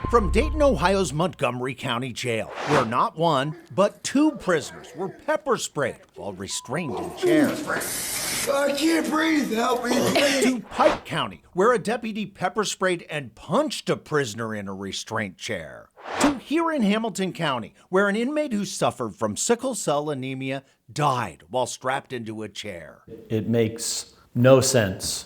From Dayton, Ohio's Montgomery County Jail, where not one, but two prisoners were pepper sprayed while restrained in chairs. I can't breathe, help me. To Pike County, where a deputy pepper sprayed and punched a prisoner in a restraint chair. To here in Hamilton County, where an inmate who suffered from sickle cell anemia died while strapped into a chair. It makes no sense.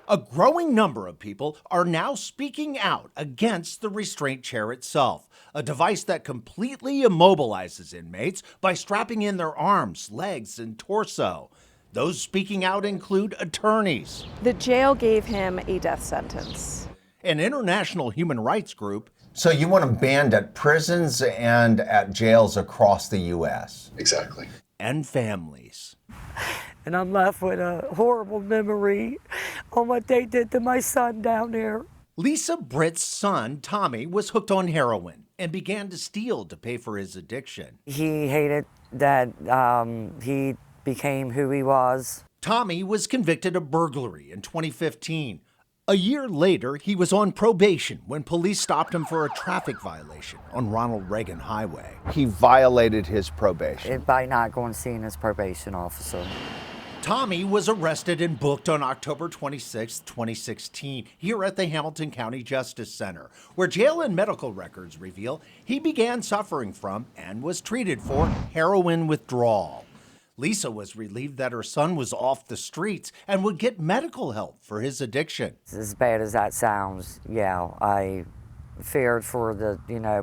A growing number of people are now speaking out against the restraint chair itself, a device that completely immobilizes inmates by strapping in their arms, legs, and torso. Those speaking out include attorneys. The jail gave him a death sentence. An international human rights group. So you want them banned at prisons and at jails across the U.S.? Exactly. And families. And I'm left with a horrible memory on what they did to my son down there. Lisa Britt's son, Tommy, was hooked on heroin and began to steal to pay for his addiction. He hated that he became who he was. Tommy was convicted of burglary in 2015. A year later, he was on probation when police stopped him for a traffic violation on Ronald Reagan Highway. He violated his probation. By not going to see his probation officer. Tommy was arrested and booked on October 26, 2016, here at the Hamilton County Justice Center, where jail and medical records reveal he began suffering from and was treated for heroin withdrawal. Lisa was relieved that her son was off the streets and would get medical help for his addiction. As bad as that sounds, yeah, I feared for the,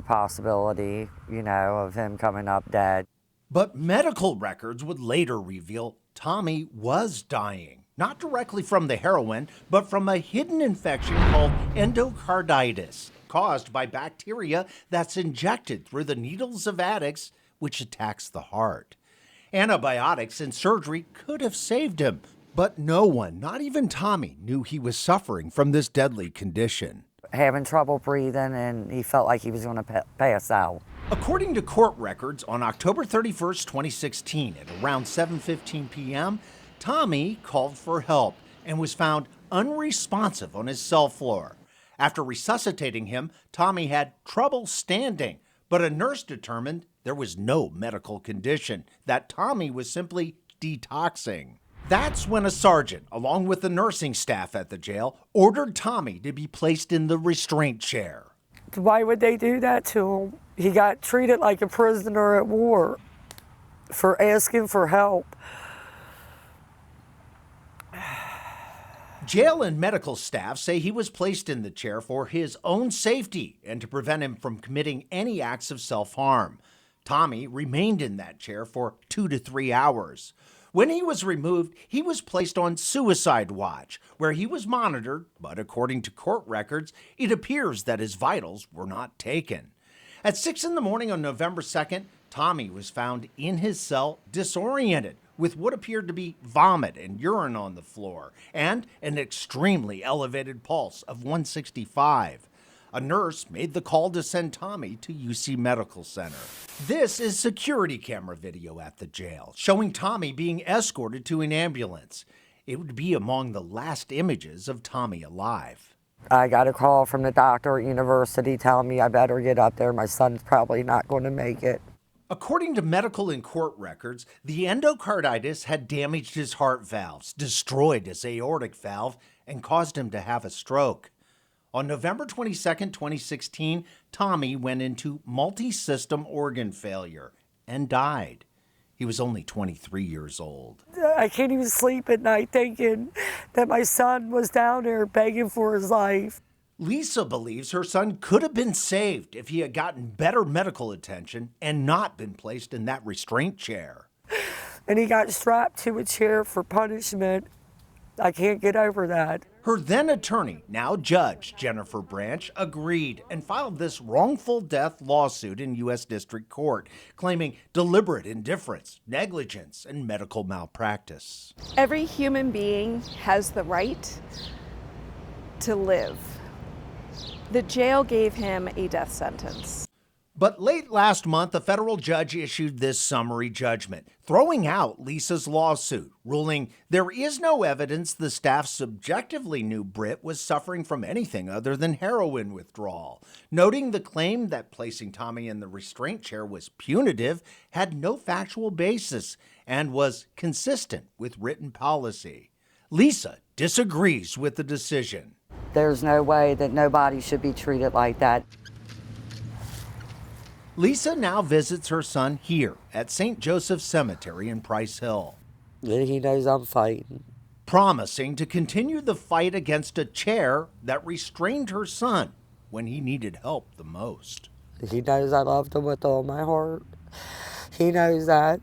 possibility, of him coming up dead. But medical records would later reveal Tommy was dying, not directly from the heroin, but from a hidden infection called endocarditis, caused by bacteria that's injected through the needles of addicts, which attacks the heart. Antibiotics and surgery could have saved him, but no one, not even Tommy, knew he was suffering from this deadly condition. Having trouble breathing, and he felt like he was going to pass out. According to court records, on October 31st, 2016, at around 7:15 p.m., Tommy called for help and was found unresponsive on his cell floor. After resuscitating him, Tommy had trouble standing, but a nurse determined there was no medical condition, that Tommy was simply detoxing. That's when a sergeant, along with the nursing staff at the jail, ordered Tommy to be placed in the restraint chair. Why would they do that to him? He got treated like a prisoner at war for asking for help. Jail and medical staff say he was placed in the chair for his own safety and to prevent him from committing any acts of self-harm. Tommy remained in that chair for 2 to 3 hours. When he was removed, he was placed on suicide watch, where he was monitored, but according to court records, it appears that his vitals were not taken. At 6 in the morning on November 2nd, Tommy was found in his cell, disoriented, with what appeared to be vomit and urine on the floor, and an extremely elevated pulse of 165. A nurse made the call to send Tommy to UC Medical Center. This is security camera video at the jail, showing Tommy being escorted to an ambulance. It would be among the last images of Tommy alive. I got a call from the doctor at university telling me I better get up there. My son's probably not going to make it. According to medical and court records, the endocarditis had damaged his heart valves, destroyed his aortic valve, and caused him to have a stroke. On November 22, 2016, Tommy went into multi-system organ failure and died. He was only 23 years old. I can't even sleep at night thinking that my son was down there begging for his life. Lisa believes her son could have been saved if he had gotten better medical attention and not been placed in that restraint chair. And he got strapped to a chair for punishment. I can't get over that. Her then attorney, now Judge Jennifer Branch, agreed and filed this wrongful death lawsuit in U.S. District Court, claiming deliberate indifference, negligence, and medical malpractice. Every human being has the right to live. The jail gave him a death sentence. But late last month, a federal judge issued this summary judgment, throwing out Lisa's lawsuit, ruling there is no evidence the staff subjectively knew Britt was suffering from anything other than heroin withdrawal, noting the claim that placing Tommy in the restraint chair was punitive had no factual basis and was consistent with written policy. Lisa disagrees with the decision. There's no way that nobody should be treated like that. Lisa now visits her son here at St. Joseph's Cemetery in Price Hill, And he knows I'm fighting. promising to continue the fight against a chair that restrained her son when he needed help the most. He knows I loved him with all my heart. He knows that.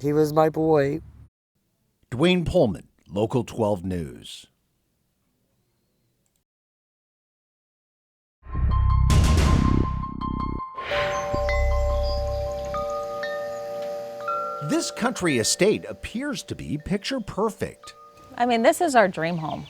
He was my boy. Duane Pohlman, Local 12 News. This country estate appears to be picture perfect. I mean, this is our dream home.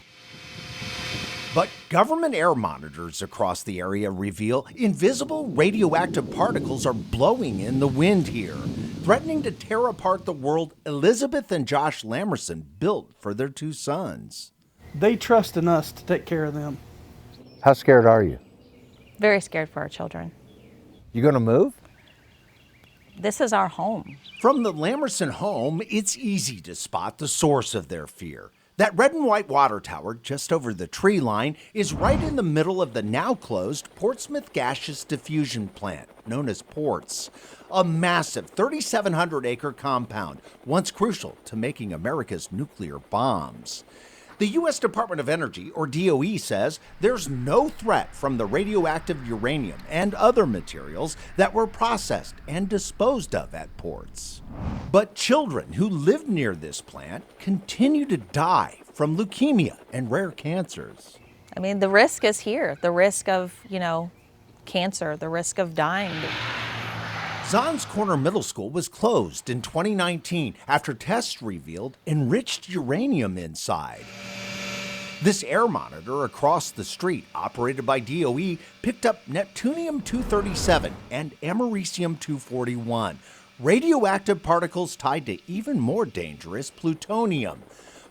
But government air monitors across the area reveal invisible radioactive particles are blowing in the wind here, threatening to tear apart the world Elizabeth and Josh Lamerson built for their two sons. They trust in us to take care of them. How scared are you? Very scared for our children. You gonna move? This is our home. From the Lamerson home, it's easy to spot the source of their fear. That red and white water tower just over the tree line is right in the middle of the now closed Portsmouth Gaseous Diffusion Plant, known as PORTS, a massive 3,700-acre compound, once crucial to making America's nuclear bombs. The U.S. Department of Energy, or DOE, says there's no threat from the radioactive uranium and other materials that were processed and disposed of at ports. But children who live near this plant continue to die from leukemia and rare cancers. I mean, the risk is here. The risk of, cancer, the risk of dying. Zons Corner Middle School was closed in 2019 after tests revealed enriched uranium inside. This air monitor across the street, operated by DOE, picked up Neptunium-237 and Americium-241, radioactive particles tied to even more dangerous plutonium.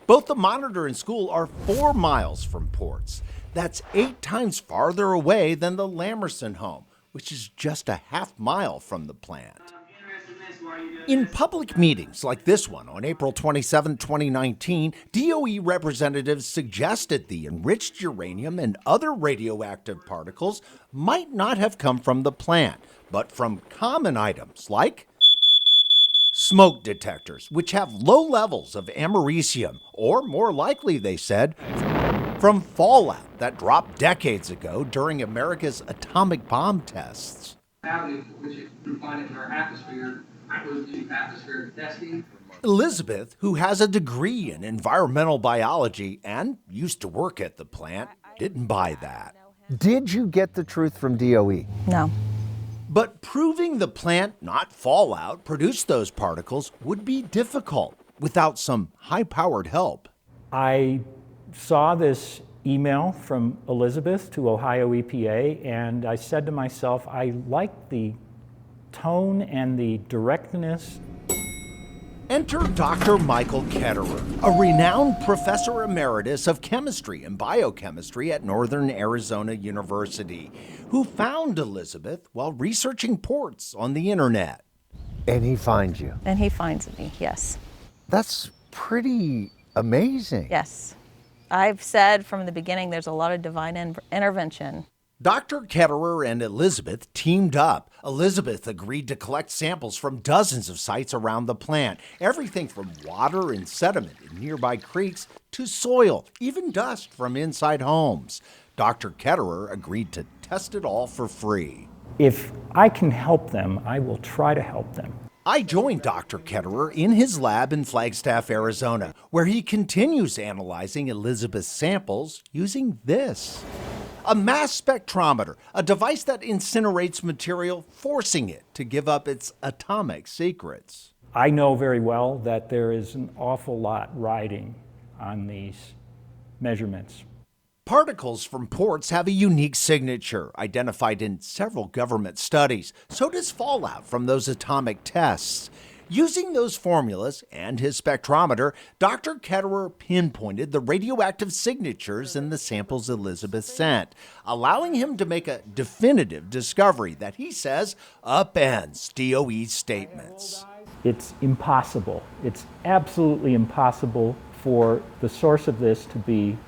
Both the monitor and school are 4 miles from ports. That's 8 times farther away than the Lamerson home, which is just a half-mile from the plant. In public meetings like this one on April 27, 2019, DOE representatives suggested the enriched uranium and other radioactive particles might not have come from the plant, but from common items like smoke detectors, which have low levels of americium, or more likely, they said, from fallout that dropped decades ago during America's atomic bomb tests. Which you can find it in our atmosphere, goes to atmospheric testing. Elizabeth, who has a degree in environmental biology and used to work at the plant, didn't buy that. Did you get the truth from DOE? No. But proving the plant, not fallout, produced those particles would be difficult without some high-powered help. I saw this email from Elizabeth to Ohio EPA, and I said to myself, I like the tone and the directness. Enter Dr. Michael Ketterer, a renowned professor emeritus of chemistry and biochemistry at Northern Arizona University, who found Elizabeth while researching ports on the internet. And he finds you. And he finds me, yes. That's pretty amazing. Yes. I've said from the beginning there's a lot of divine intervention. Dr. Ketterer and Elizabeth teamed up. Elizabeth agreed to collect samples from dozens of sites around the plant, everything from water and sediment in nearby creeks to soil, even dust from inside homes. Dr. Ketterer agreed to test it all for free. If I can help them, I will try to help them. I joined Dr. Ketterer in his lab in Flagstaff, Arizona, where he continues analyzing Elizabeth's samples using this. A mass spectrometer, a device that incinerates material, forcing it to give up its atomic secrets. I know very well that there is an awful lot riding on these measurements. Particles from ports have a unique signature, identified in several government studies. So does fallout from those atomic tests. Using those formulas and his spectrometer, Dr. Ketterer pinpointed the radioactive signatures in the samples Elizabeth sent, allowing him to make a definitive discovery that he says upends DOE's statements. It's impossible. It's absolutely impossible for the source of this to be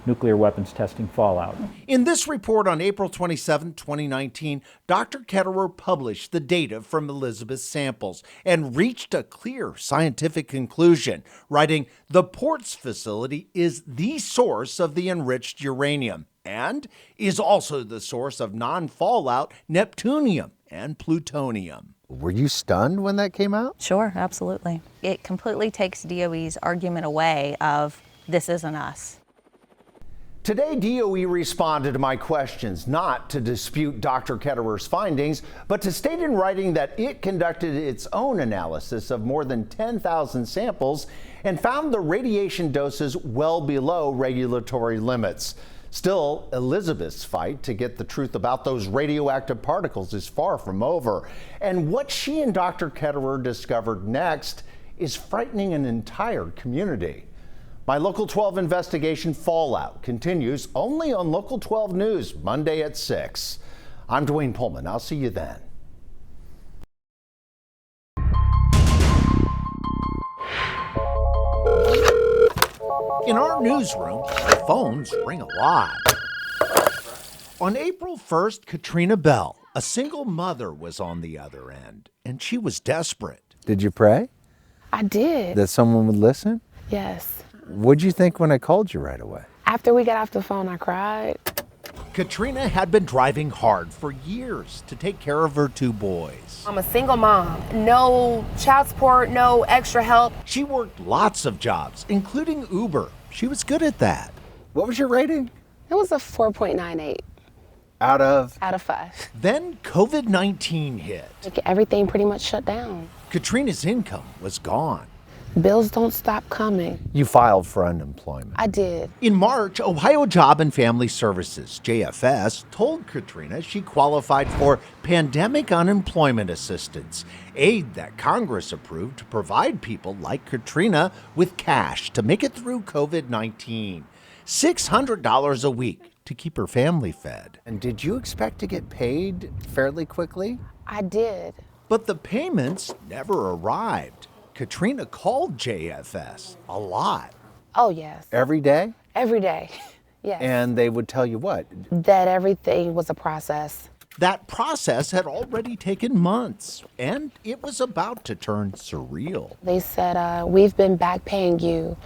nuclear weapons testing fallout. In this report on April 27, 2019, Dr. Ketterer published the data from Elizabeth's samples and reached a clear scientific conclusion, writing, "The Ports facility is the source of the enriched uranium and is also the source of non-fallout neptunium and plutonium." Were you stunned when that came out? Sure, absolutely. It completely takes DOE's argument away of this isn't us. Today, DOE responded to my questions, not to dispute Dr. Ketterer's findings, but to state in writing that it conducted its own analysis of more than 10,000 samples and found the radiation doses well below regulatory limits. Still, Elizabeth's fight to get the truth about those radioactive particles is far from over. And what she and Dr. Ketterer discovered next is frightening an entire community. My Local 12 investigation Fallout continues only on Local 12 News, Monday at 6. I'm Duane Pohlman. I'll see you then. In our newsroom, the phones ring a lot. On April 1st, Katrina Bell, a single mother, was on the other end, and she was desperate. Did you pray I did. that someone would listen? Yes. What'd you think when I called you right away? After we got off the phone, I cried. Katrina had been driving hard for years to take care of her two boys. I'm a single mom. No child support, no extra help. She worked lots of jobs, including Uber. She was good at that. What was your rating? It was a 4.98 Out of? out of 5. Then COVID-19 hit. Like, everything pretty much shut down. Katrina's income was gone. Bills don't stop coming. You filed for unemployment. I did. In March, Ohio Job and Family Services, JFS, told Katrina she qualified for pandemic unemployment assistance, aid that Congress approved to provide people like Katrina with cash to make it through COVID-19. $600 a week to keep her family fed. And did you expect to get paid fairly quickly? I did. But the payments never arrived. Katrina called JFS a lot. Oh, yes. Every day? Every day. Yes. And they would tell you what? That everything was a process. That process had already taken months, and it was about to turn surreal. They said, we've been back paying you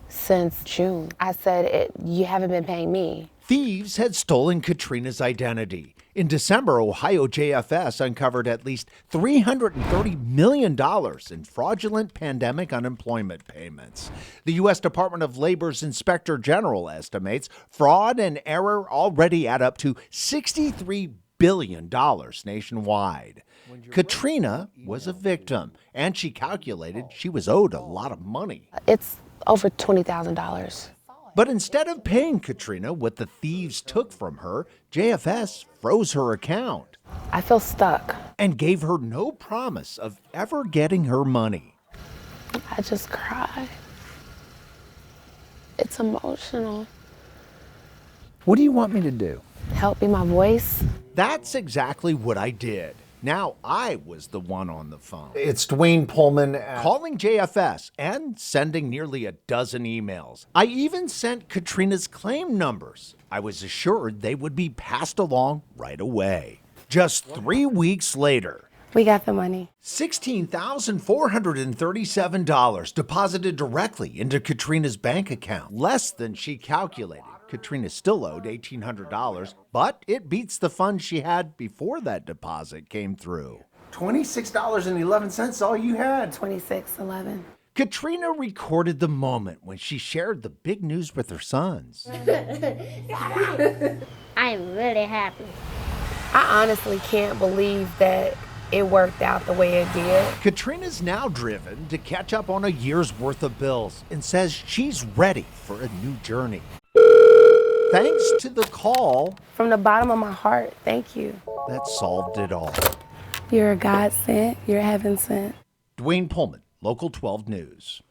since June. I said, you haven't been paying me. Thieves had stolen Katrina's identity. In December, Ohio JFS uncovered at least $330 million in fraudulent pandemic unemployment payments. The U.S. Department of Labor's Inspector General estimates fraud and error already add up to $63 billion nationwide. Katrina was a victim, and she calculated she was owed a lot of money. It's over $20,000. But instead of paying Katrina what the thieves took from her, JFS froze her account. I feel stuck. And gave her no promise of ever getting her money. I just cried. It's emotional. What do you want me to do? Help be my voice. That's exactly what I did. Now I was the one on the phone. It's Duane Pohlman. Calling JFS and sending nearly a dozen emails. I even sent Katrina's claim numbers. I was assured they would be passed along right away. Just 3 weeks later, we got the money. $16,437 deposited directly into Katrina's bank account. Less than she calculated. Katrina still owed $1,800, but it beats the funds she had before that deposit came through. $26.11, all you had. $26.11. Katrina recorded the moment when she shared the big news with her sons. I'm really happy. I honestly can't believe that it worked out the way it did. Katrina's now driven to catch up on a year's worth of bills and says she's ready for a new journey. thanks to the call, From the bottom of my heart, thank you. that solved it all. You're a God sent, you're heaven sent. Duane Pohlman, Local 12 News.